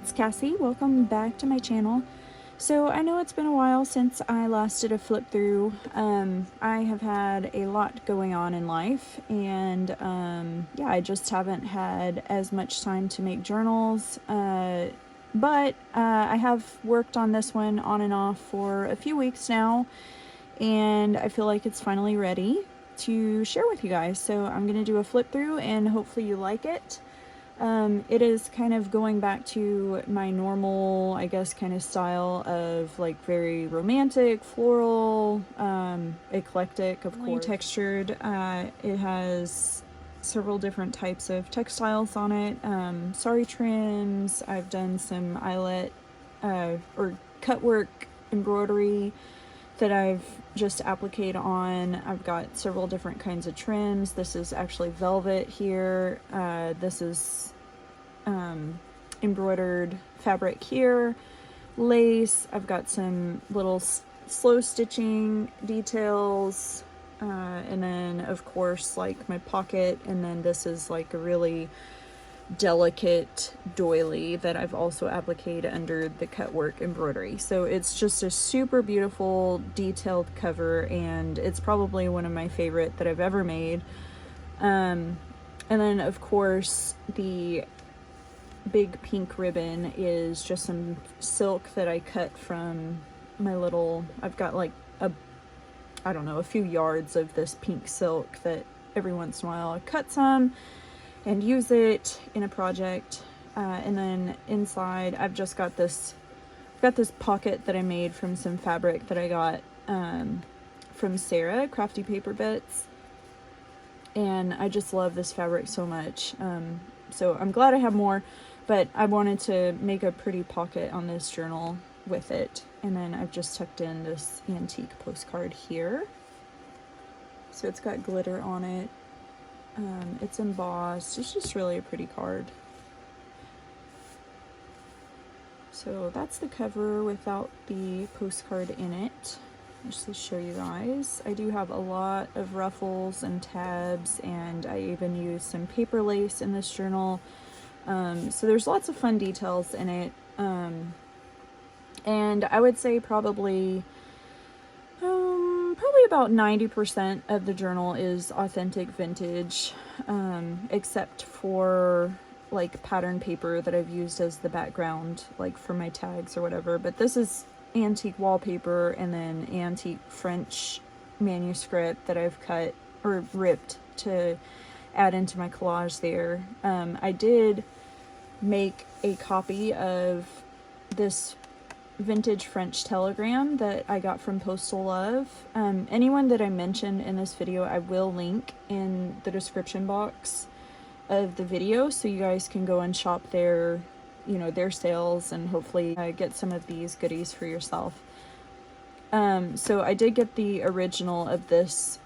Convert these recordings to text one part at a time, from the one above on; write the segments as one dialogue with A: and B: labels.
A: It's Cassie. Welcome back to my channel. So I know it's been a while since I last did a flip through. I have had a lot going on in life, and yeah, I just haven't had as much time to make journals, but I have worked on this one on and off for a few weeks now, and I feel like it's finally ready to share with you guys. So I'm gonna do a flip through and hopefully you like it. It is kind of going back to my normal, I guess, kind of style of like very romantic, floral, eclectic, of course. Textured. It has several different types of textiles on it. Sari trims. I've done some eyelet or cut work embroidery that I've just appliqued on. I've got several different kinds of trims. This is actually velvet here. This is embroidered fabric here, lace. I've got some little slow stitching details, and then of course like my pocket, and then this is like a really delicate doily that I've also appliqued under the cut work embroidery. So it's just a super beautiful detailed cover, and it's probably one of my favorite that I've ever made. And then of course the big pink ribbon is just some silk that I cut from my little, I've got like I don't know, a few yards of this pink silk that every once in a while I cut some and use it in a project. And then inside I've just got this pocket that I made from some fabric that I got from Sarah, Crafty Paper Bits, and I just love this fabric so much. So I'm glad I have more, but I wanted to make a pretty pocket on this journal with it. And then I've just tucked in this antique postcard here. So it's got glitter on it. It's embossed. It's just really a pretty card. So that's the cover without the postcard in it. Just to show you guys. I do have a lot of ruffles and tabs, and I even use some paper lace in this journal. So there's lots of fun details in it. And I would say probably about 90% of the journal is authentic vintage, except for like pattern paper that I've used as the background, like for my tags or whatever. But this is antique wallpaper, and then antique French manuscript that I've cut or ripped to add into my collage there. I did make a copy of this vintage French telegram that I got from Postal Love. Anyone that I mentioned in this video, I will link in the description box of the video, so you guys can go and shop their, you know, their sales, and hopefully get some of these goodies for yourself. So I did get the original of this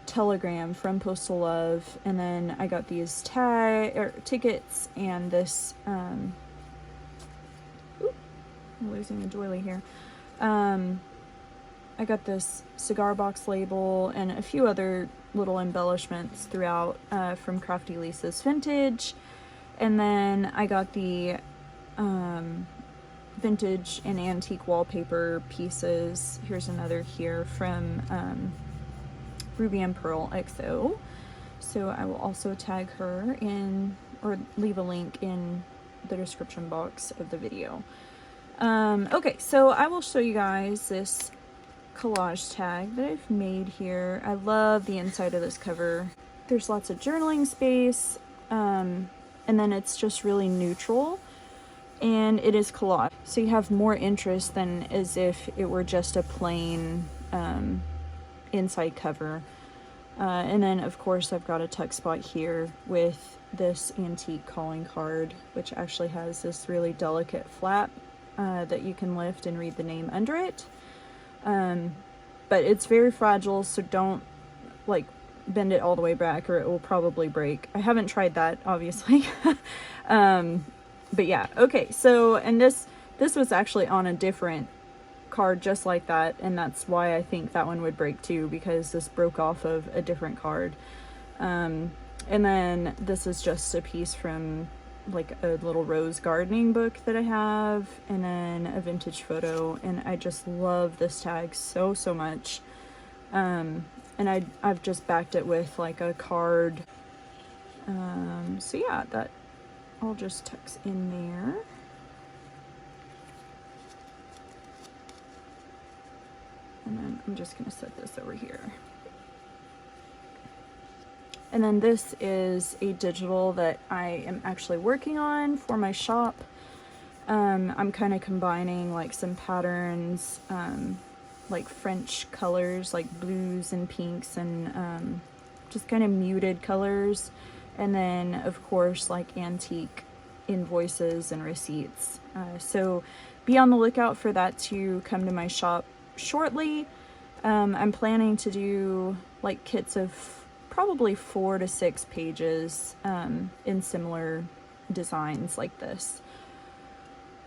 A: telegram from Postal Love, and then I got these tickets and this I'm losing a doily here. I got this cigar box label and a few other little embellishments throughout from Crafty Lisa's Vintage. And then I got the vintage and antique wallpaper pieces. Here's another here from Ruby and Pearl XO. So I will also tag her in or leave a link in the description box of the video. Okay, so I will show you guys this collage tag that I've made here. I love the inside of this cover. There's lots of journaling space, and then it's just really neutral, and it is collage. So you have more interest than as if it were just a plain inside cover. And then of course I've got a tuck spot here with this antique calling card, which actually has this really delicate flap that you can lift and read the name under it. But it's very fragile, so don't like bend it all the way back or it will probably break. I haven't tried that, obviously. But yeah, okay, so, and this was actually on a different card just like that, and that's why I think that one would break too, because this broke off of a different card. And then this is just a piece from like a little rose gardening book that I have, and then a vintage photo, and I just love this tag so much. And I've just backed it with like a card. So yeah, that all just tucks in there. And then I'm just gonna set this over here. And then this is a digital that I am actually working on for my shop. I'm kind of combining like some patterns, like French colors, like blues and pinks, and just kind of muted colors. And then of course like antique invoices and receipts. So be on the lookout for that to come to my shop shortly. I'm planning to do like kits of probably 4 to 6 pages in similar designs like this.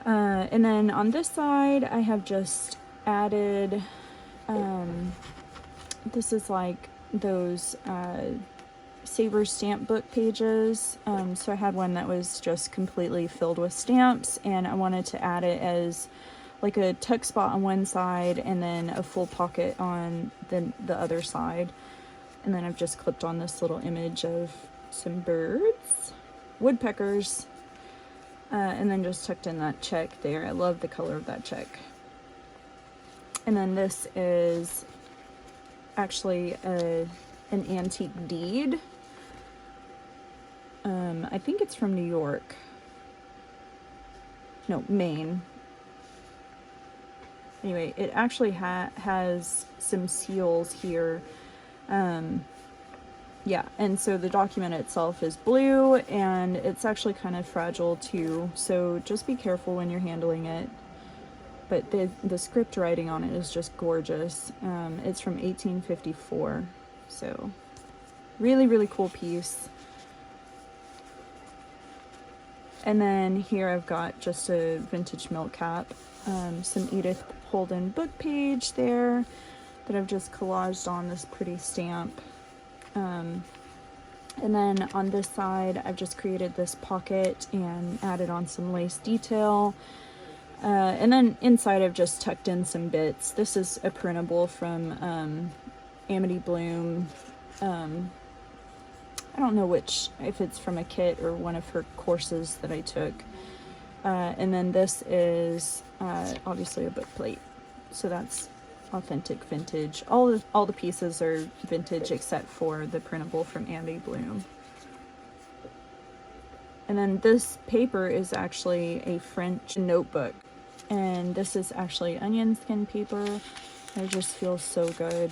A: And then on this side I have just added, this is like those Saver stamp book pages. So I had one that was just completely filled with stamps, and I wanted to add it as like a tuck spot on one side and then a full pocket on the other side. And then I've just clipped on this little image of some birds, woodpeckers, and then just tucked in that check there. I love the color of that check. And then this is actually an antique deed. I think it's from New York. No, Maine. Anyway, it actually has some seals here. Yeah, and so the document itself is blue, and it's actually kind of fragile too, so just be careful when you're handling it. But the script writing on it is just gorgeous. It's from 1854, so really cool piece. And then here I've got just a vintage milk cap, some Edith Holden book page there that I've just collaged on this pretty stamp. And then on this side I've just created this pocket and added on some lace detail. And then inside I've just tucked in some bits. This is a printable from Amity Bloom. I don't know if it's from a kit or one of her courses that I took. And then this is obviously a book plate. So that's authentic vintage. All the pieces are vintage except for the printable from Amity Bloom. And then this paper is actually a French notebook. And this is actually onion skin paper. It just feels so good.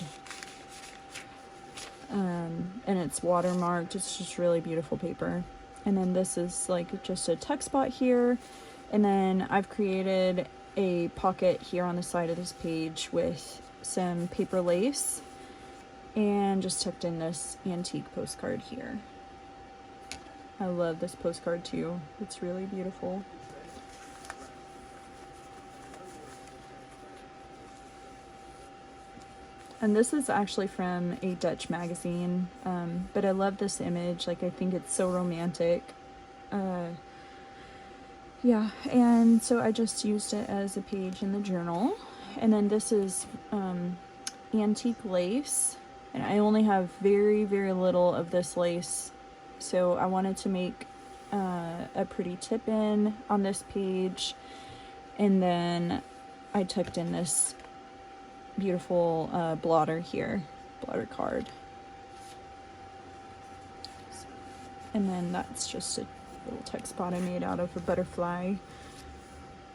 A: And it's watermarked. It's just really beautiful paper. And then this is like just a tuck spot here. And then I've created a pocket here on the side of this page with some paper lace and just tucked in this antique postcard here. I love this postcard too. It's really beautiful. And this is actually from a Dutch magazine, but I love this image. Like, I think it's so romantic. Yeah, and so I just used it as a page in the journal. And then this is antique lace, and I only have very little of this lace, so I wanted to make a pretty tip in on this page, and then I tucked in this beautiful blotter here, blotter card. And then that's just a little text spot I made out of a butterfly.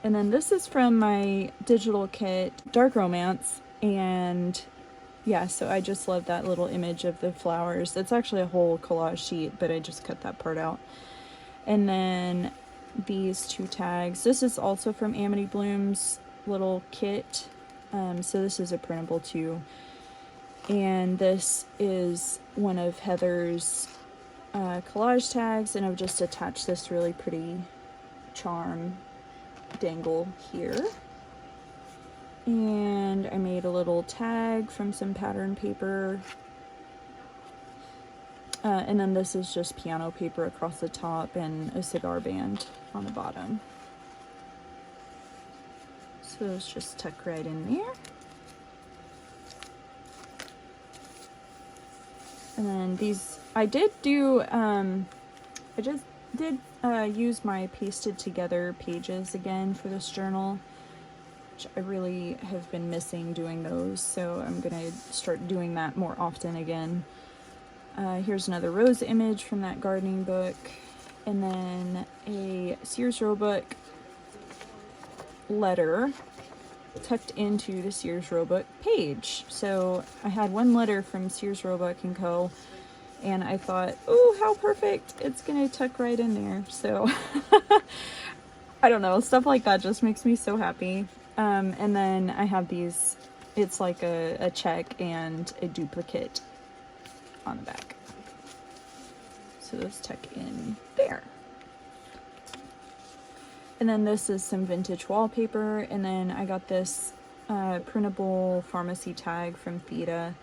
A: And then this is from my digital kit, Dark Romance, and yeah, so I just love that little image of the flowers. It's actually a whole collage sheet, but I just cut that part out. And then these two tags. This is also from Amity Bloom's little kit. So this is a printable too. And this is one of Heather's collage tags, and I've just attached this really pretty charm dangle here. And I made a little tag from some pattern paper. And then this is just piano paper across the top and a cigar band on the bottom. So those just tuck right in there. And then these, I did do, I just did use my pasted together pages again for this journal. I really have been missing doing those, so I'm gonna start doing that more often again. Here's another rose image from that gardening book, and then a Sears Roebuck letter tucked into the Sears Roebuck page. So I had one letter from Sears Roebuck & Co., and I thought, oh, how perfect, it's gonna tuck right in there. So I don't know, stuff like that just makes me so happy. And then I have these, it's like a check and a duplicate on the back. So those tuck in there. And then this is some vintage wallpaper, and then I got this printable pharmacy tag from Theta.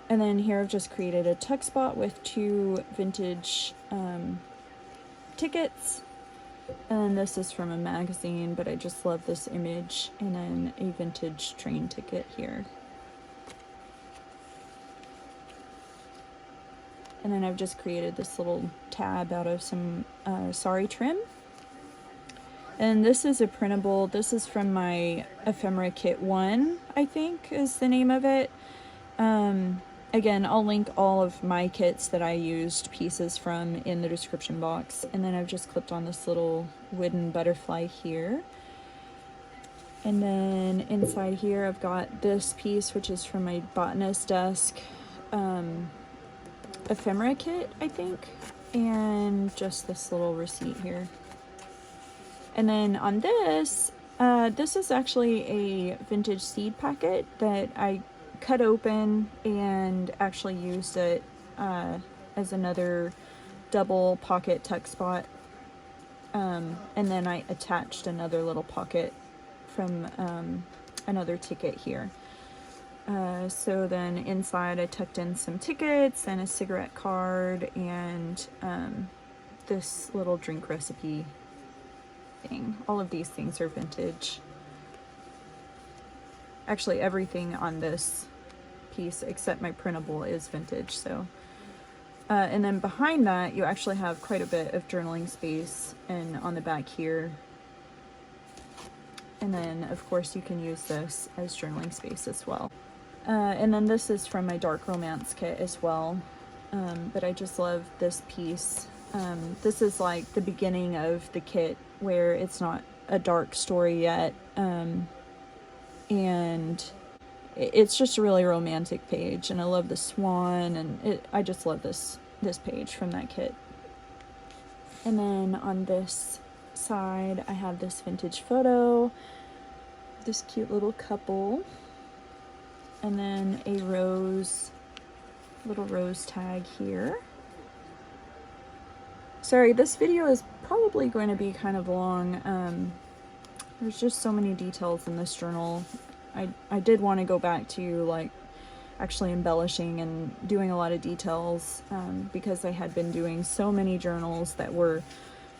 A: And then here I've just created a tuck spot with two vintage tickets. And this is from a magazine, but I just love this image. And then a vintage train ticket here. And then I've just created this little tab out of some sari trim. And this is a printable. This is from my Ephemera Kit 1, I think is the name of it. Again, I'll link all of my kits that I used pieces from in the description box. And then I've just clipped on this little wooden butterfly here. And then inside here I've got this piece, which is from my Botanist desk. Ephemera Kit, I think. And just this little receipt here. And then on this, this is actually a vintage seed packet that I cut open and actually used it as another double pocket tuck spot, and then I attached another little pocket from another ticket here. So then inside I tucked in some tickets and a cigarette card and this little drink recipe thing. All of these things are vintage. Actually, everything on this piece except my printable is vintage. So, and then behind that, you actually have quite a bit of journaling space, and on the back here. And then, of course, you can use this as journaling space as well. And then this is from my Dark Romance kit as well. But I just love this piece. This is like the beginning of the kit where it's not a dark story yet. And it's just a really romantic page, and I love the swan, and I just love this page from that kit. And then on this side I have this vintage photo, this cute little couple, and then a little rose tag here. Sorry, this video is probably going to be kind of long. There's just so many details in this journal. I did want to go back to like actually embellishing and doing a lot of details because I had been doing so many journals that were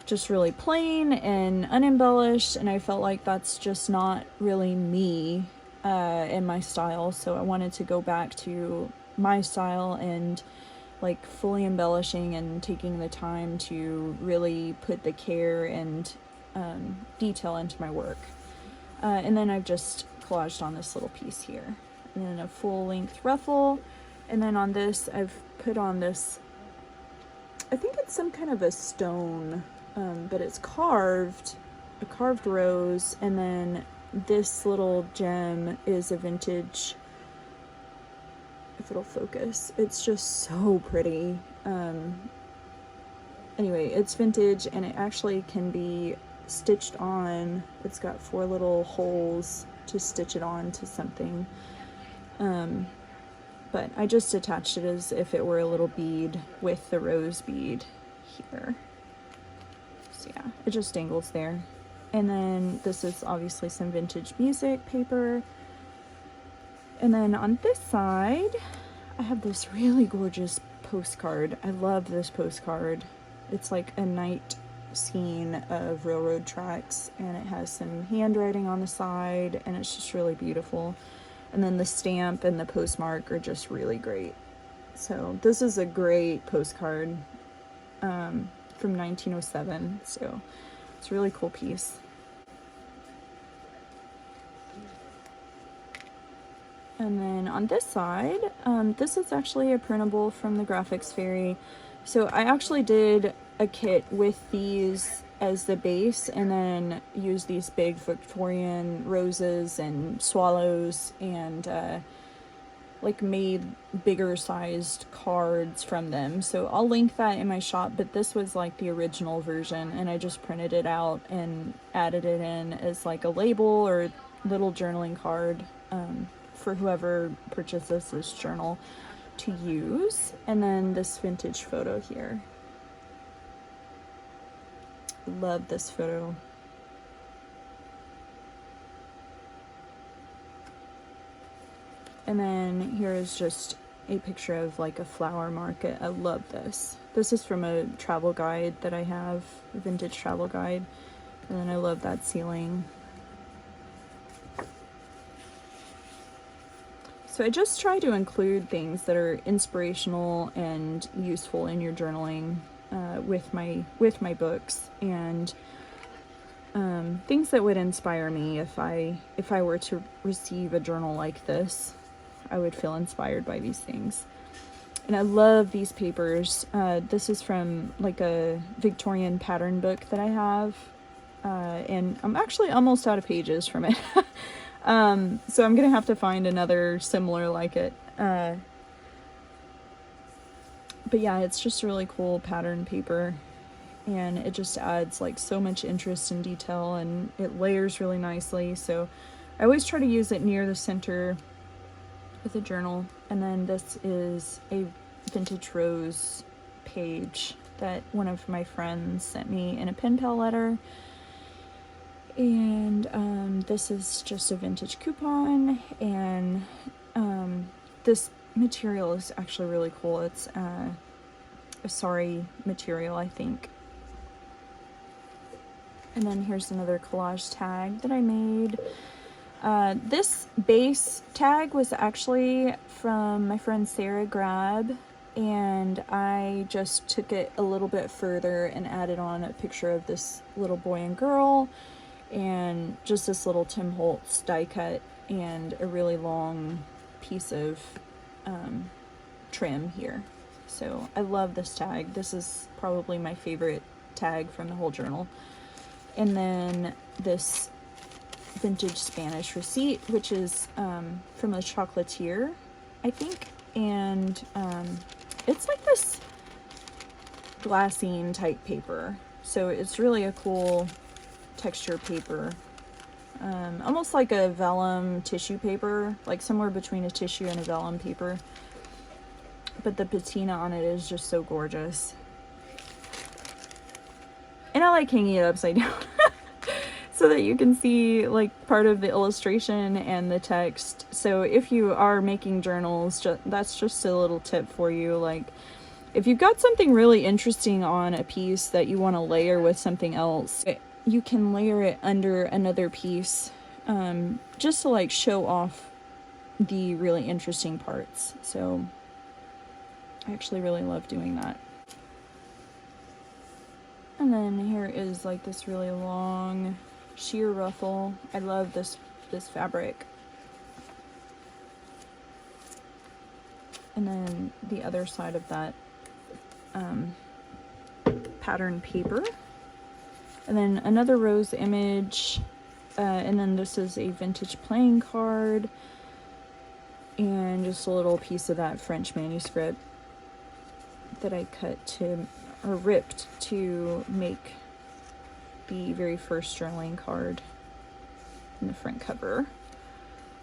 A: just really plain and unembellished, and I felt like that's just not really me and my style. So I wanted to go back to my style and like fully embellishing and taking the time to really put the care and detail into my work. And then I've just collaged on this little piece here, and then a full length ruffle. And then on this, I've put on this, I think it's some kind of a stone, but it's carved, a carved rose. And then this little gem is a vintage, if it'll focus, it's just so pretty. Anyway, it's vintage, and it actually can be stitched on. It's got 4 little holes to stitch it on to something. But I just attached it as if it were a little bead with the rose bead here. So yeah, it just dangles there. And then this is obviously some vintage music paper. And then on this side, I have this really gorgeous postcard. I love this postcard. It's like a night scene of railroad tracks, and it has some handwriting on the side, and it's just really beautiful. And then the stamp and the postmark are just really great. So this is a great postcard from 1907. So it's a really cool piece. And then on this side, this is actually a printable from the Graphics Fairy. So I actually did a kit with these as the base, and then used these big Victorian roses and swallows, and like made bigger sized cards from them. So I'll link that in my shop, but this was like the original version, and I just printed it out and added it in as like a label or little journaling card for whoever purchases this journal to use. And then this vintage photo here. Love this photo. And then here is just a picture of like a flower market. I love this. This is from a travel guide that I have, a vintage travel guide. And then I love that ceiling. So I just try to include things that are inspirational and useful in your journaling with my books, and things that would inspire me. If I were to receive a journal like this, I would feel inspired by these things. And I love these papers. This is from like a Victorian pattern book that I have, and I'm actually almost out of pages from it. So I'm gonna have to find another similar like it. But yeah, it's just a really cool pattern paper, and it just adds like so much interest and detail, and it layers really nicely. So I always try to use it near the center with a journal. And then this is a vintage rose page that one of my friends sent me in a pen pal letter. And this is just a vintage coupon, and this material is actually really cool. It's a sari material, I think. And then here's another collage tag that I made. This base tag was actually from my friend Sarah Grab, and I just took it a little bit further and added on a picture of this little boy and girl, and just this little Tim Holtz die cut, and a really long piece of trim here. So I love this tag. This is probably my favorite tag from the whole journal. And then this vintage Spanish receipt, which is from a chocolatier, I think. And it's like this glassine type paper. So it's really a cool texture paper. Almost like a vellum tissue paper, like somewhere between a tissue and a vellum paper. But the patina on it is just so gorgeous. And I like hanging it upside down so that you can see like part of the illustration and the text. So if you are making journals, that's just a little tip for you. Like if you've got something really interesting on a piece that you want to layer with something else, you can layer it under another piece, just to like show off the really interesting parts. So I actually really love doing that. And then here is like this really long sheer ruffle. I love this fabric. And then the other side of that pattern paper. And then another rose image. And then this is a vintage playing card. And just a little piece of that French manuscript that I cut to, or ripped to make the very first journaling card in the front cover.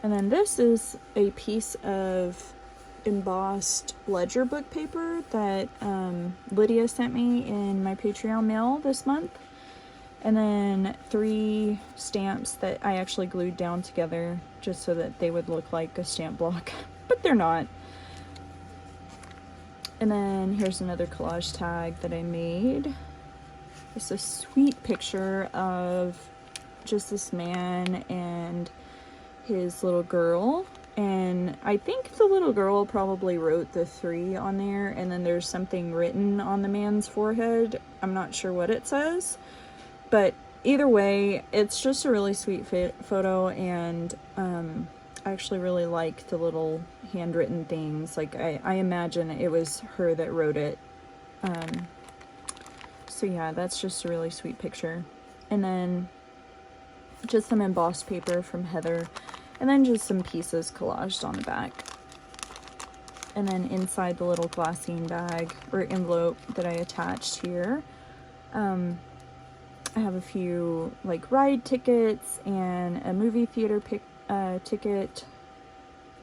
A: And then this is a piece of embossed ledger book paper that Lydia sent me in my Patreon mail this month. And then 3 stamps that I actually glued down together just so that they would look like a stamp block, but they're not. And then here's another collage tag that I made. It's a sweet picture of just this man and his little girl. And I think the little girl probably wrote the 3 on there, and then there's something written on the man's forehead. I'm not sure what it says, but either way, it's just a really sweet photo, and I actually really like the little handwritten things. Like, I imagine it was her that wrote it. So yeah, that's just a really sweet picture. And then just some embossed paper from Heather. And then just some pieces collaged on the back. And then inside the little glassine bag or envelope that I attached here, I have a few like ride tickets and a movie theater ticket,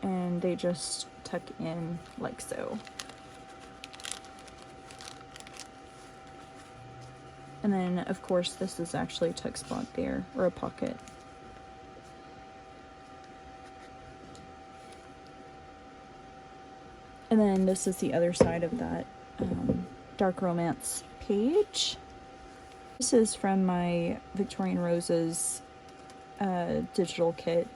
A: and they just tuck in like so. And then of course this is actually a tuck spot there, or a pocket. And then this is the other side of that dark romance page. This is from my Victorian Roses digital kit.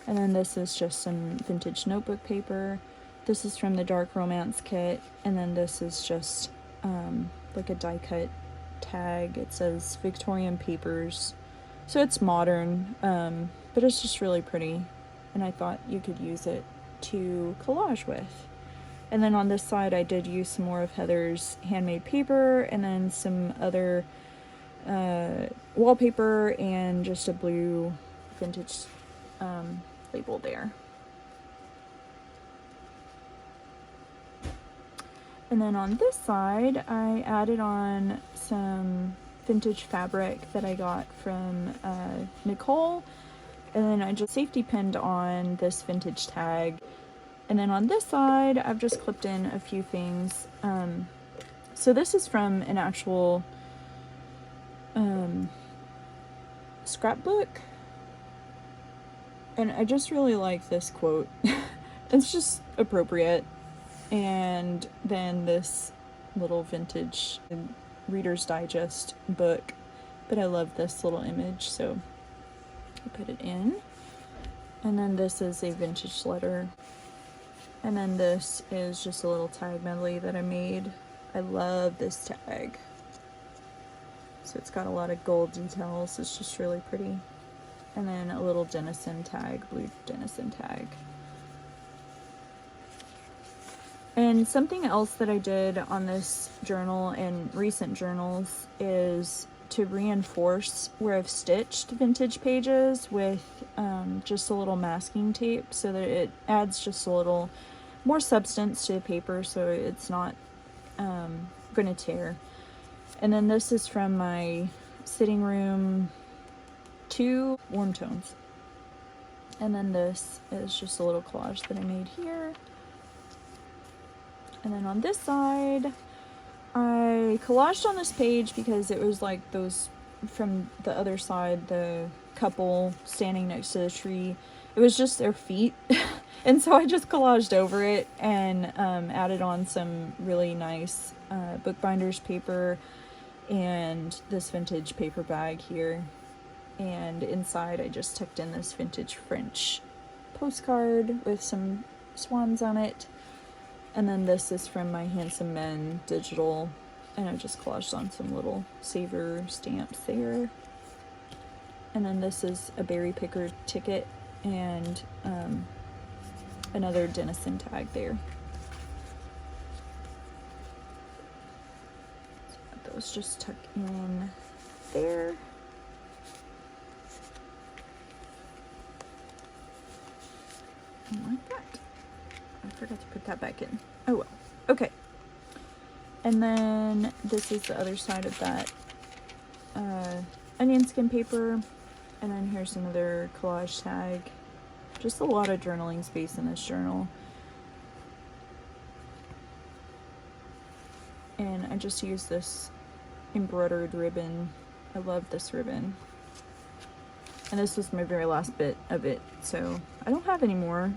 A: And then this is just some vintage notebook paper. This is from the dark romance kit. And then this is just like a die cut tag. It says Victorian papers. So it's modern, but it's just really pretty. And I thought you could use it to collage with. And then on this side, I did use some more of Heather's handmade paper, and then some other wallpaper, and just a blue vintage label there. And then on this side, I added on some vintage fabric that I got from Nicole, and then I just safety pinned on this vintage tag. And then on this side, I've just clipped in a few things. So this is from an actual scrapbook. And I just really like this quote. It's just appropriate. And then this little vintage Reader's Digest book. But I love this little image, so I put it in. And then this is a vintage letter. And then this is just a little tag medley that I made. I love this tag. So it's got a lot of gold details. It's just really pretty. And then a little Denison tag, blue Denison tag. And something else that I did on this journal and recent journals is to reinforce where I've stitched vintage pages with just a little masking tape, so that it adds just a little more substance to the paper, so it's not gonna tear. And then this is from my sitting room 2 warm tones. And then this is just a little collage that I made here. And then on this side, I collaged on this page because it was like those from the other side, the couple standing next to the tree. It was just their feet. And so I just collaged over it and added on some really nice bookbinders paper and this vintage paper bag here. And inside I just tucked in this vintage French postcard with some swans on it. And then this is from my Handsome Men digital, and I just collaged on some little saver stamps there. And then this is a berry picker ticket and another Denison tag there. So those just tuck in there. Like that. I forgot to put that back in. Oh well. Okay. And then this is the other side of that onion skin paper. And then here's another collage tag. Just a lot of journaling space in this journal. And I just used this embroidered ribbon. I love this ribbon. And this was my very last bit of it, so I don't have any more.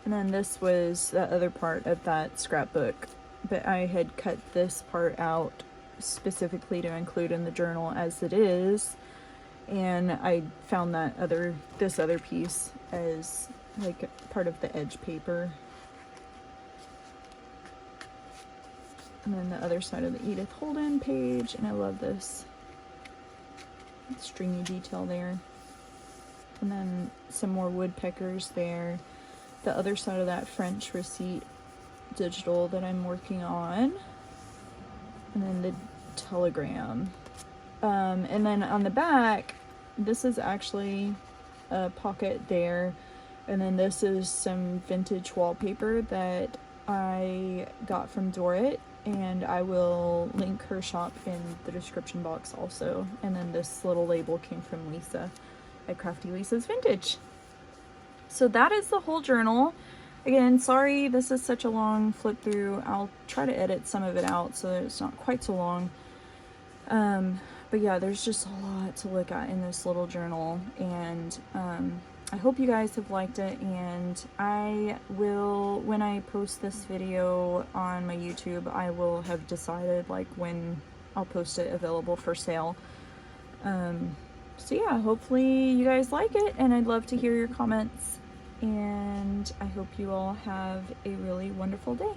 A: And then this was the other part of that scrapbook, but I had cut this part out specifically to include in the journal as it is, and I found that this other piece as like part of the edge paper. And then the other side of the Edith Holden page, and I love this stringy detail there. And then some more woodpeckers there. The other side of that French receipt digital that I'm working on. And then the telegram. And then on the back, this is actually a pocket there. And then this is some vintage wallpaper that I got from Dorrit. And I will link her shop in the description box also. And then this little label came from Lisa at Crafty Lisa's Vintage. So that is the whole journal. Again, sorry this is such a long flip through. I'll try to edit some of it out so that it's not quite so long. But yeah, there's just a lot to look at in this little journal. And I hope you guys have liked it, and I will, when I post this video on my YouTube, I will have decided like when I'll post it available for sale. So yeah, hopefully you guys like it, and I'd love to hear your comments, and I hope you all have a really wonderful day.